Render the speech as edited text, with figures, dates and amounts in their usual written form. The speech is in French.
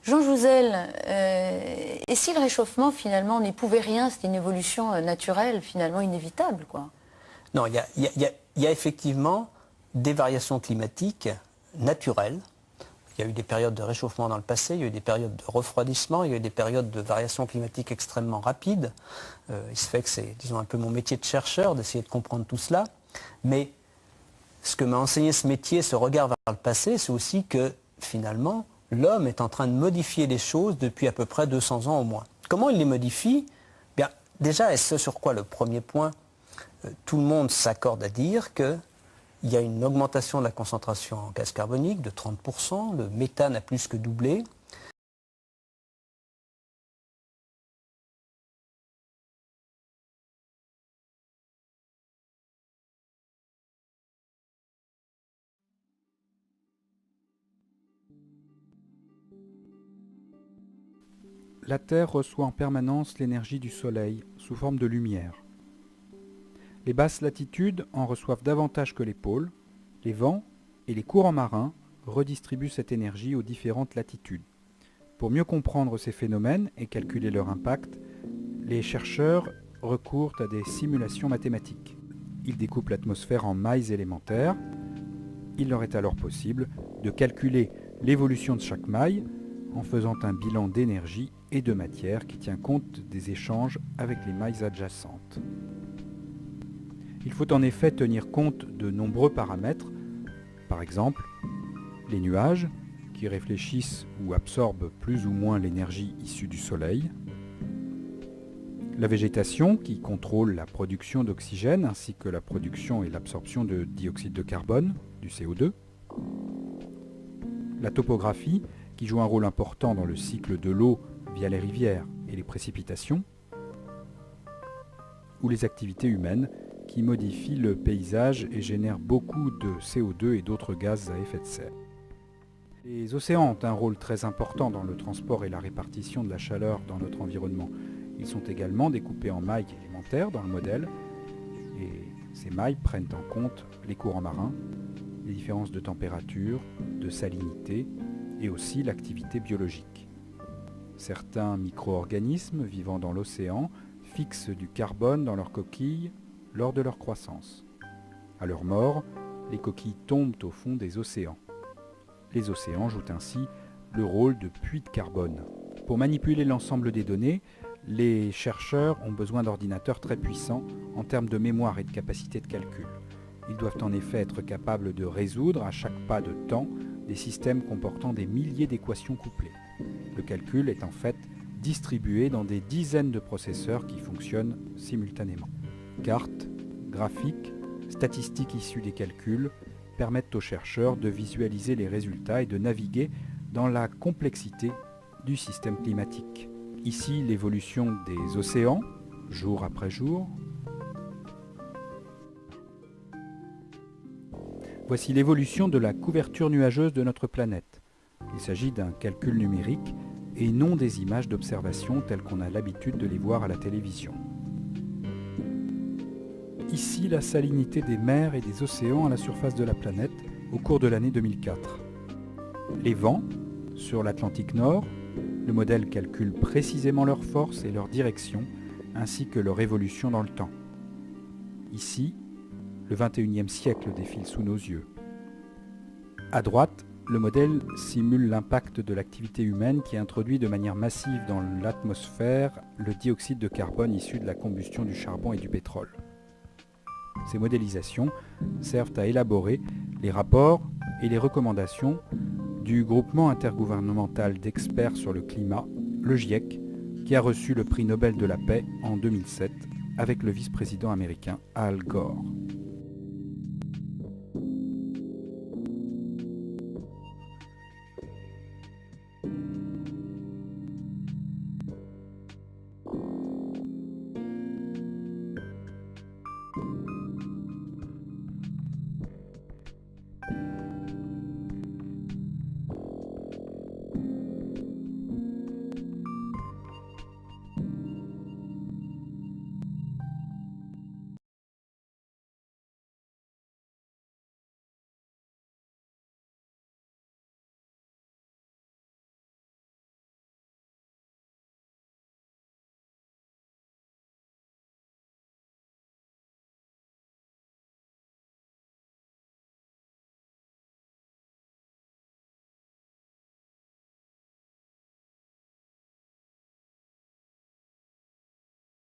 Jean Jouzel, et si le réchauffement, finalement, n'y pouvait rien, c'est une évolution naturelle, finalement inévitable, quoi? Non, il y a effectivement des variations climatiques naturelles. Il y a eu des périodes de réchauffement dans le passé, il y a eu des périodes de refroidissement, il y a eu des périodes de variations climatiques extrêmement rapides. Il se fait que c'est, disons, un peu mon métier de chercheur, d'essayer de comprendre tout cela. Mais ce que m'a enseigné ce métier, ce regard vers le passé, c'est aussi que, finalement, l'homme est en train de modifier les choses depuis à peu près 200 ans au moins. Comment il les modifie? Bien, déjà, et ce sur quoi le premier point, tout le monde s'accorde à dire qu'il y a une augmentation de la concentration en gaz carbonique de 30%, le méthane a plus que doublé. La Terre reçoit en permanence l'énergie du Soleil sous forme de lumière. Les basses latitudes en reçoivent davantage que les pôles. Les vents et les courants marins redistribuent cette énergie aux différentes latitudes. Pour mieux comprendre ces phénomènes et calculer leur impact, les chercheurs recourent à des simulations mathématiques. Ils découpent l'atmosphère en mailles élémentaires. Il leur est alors possible de calculer l'évolution de chaque maille en faisant un bilan d'énergie et de matière qui tient compte des échanges avec les mailles adjacentes. Il faut en effet tenir compte de nombreux paramètres, par exemple les nuages qui réfléchissent ou absorbent plus ou moins l'énergie issue du Soleil, la végétation qui contrôle la production d'oxygène ainsi que la production et l'absorption de dioxyde de carbone, du CO2, la topographie qui joue un rôle important dans le cycle de l'eau via les rivières et les précipitations, ou les activités humaines qui modifient le paysage et génèrent beaucoup de CO2 et d'autres gaz à effet de serre. Les océans ont un rôle très important dans le transport et la répartition de la chaleur dans notre environnement. Ils sont également découpés en mailles élémentaires dans le modèle, et ces mailles prennent en compte les courants marins, les différences de température, de salinité, et aussi l'activité biologique. Certains micro-organismes vivant dans l'océan fixent du carbone dans leurs coquilles lors de leur croissance. À leur mort, les coquilles tombent au fond des océans. Les océans jouent ainsi le rôle de puits de carbone. Pour manipuler l'ensemble des données, les chercheurs ont besoin d'ordinateurs très puissants en termes de mémoire et de capacité de calcul. Ils doivent en effet être capables de résoudre à chaque pas de temps des systèmes comportant des milliers d'équations couplées. Le calcul est en fait distribué dans des dizaines de processeurs qui fonctionnent simultanément. Cartes, graphiques, statistiques issues des calculs permettent aux chercheurs de visualiser les résultats et de naviguer dans la complexité du système climatique. Ici, l'évolution des océans, jour après jour. Voici l'évolution de la couverture nuageuse de notre planète. Il s'agit d'un calcul numérique et non des images d'observation telles qu'on a l'habitude de les voir à la télévision. Ici, la salinité des mers et des océans à la surface de la planète au cours de l'année 2004. Les vents, sur l'Atlantique Nord, le modèle calcule précisément leur force et leur direction, ainsi que leur évolution dans le temps. Ici, le XXIe siècle défile sous nos yeux. À droite, le modèle simule l'impact de l'activité humaine qui introduit de manière massive dans l'atmosphère le dioxyde de carbone issu de la combustion du charbon et du pétrole. Ces modélisations servent à élaborer les rapports et les recommandations du groupement intergouvernemental d'experts sur le climat, le GIEC, qui a reçu le prix Nobel de la paix en 2007 avec le vice-président américain Al Gore.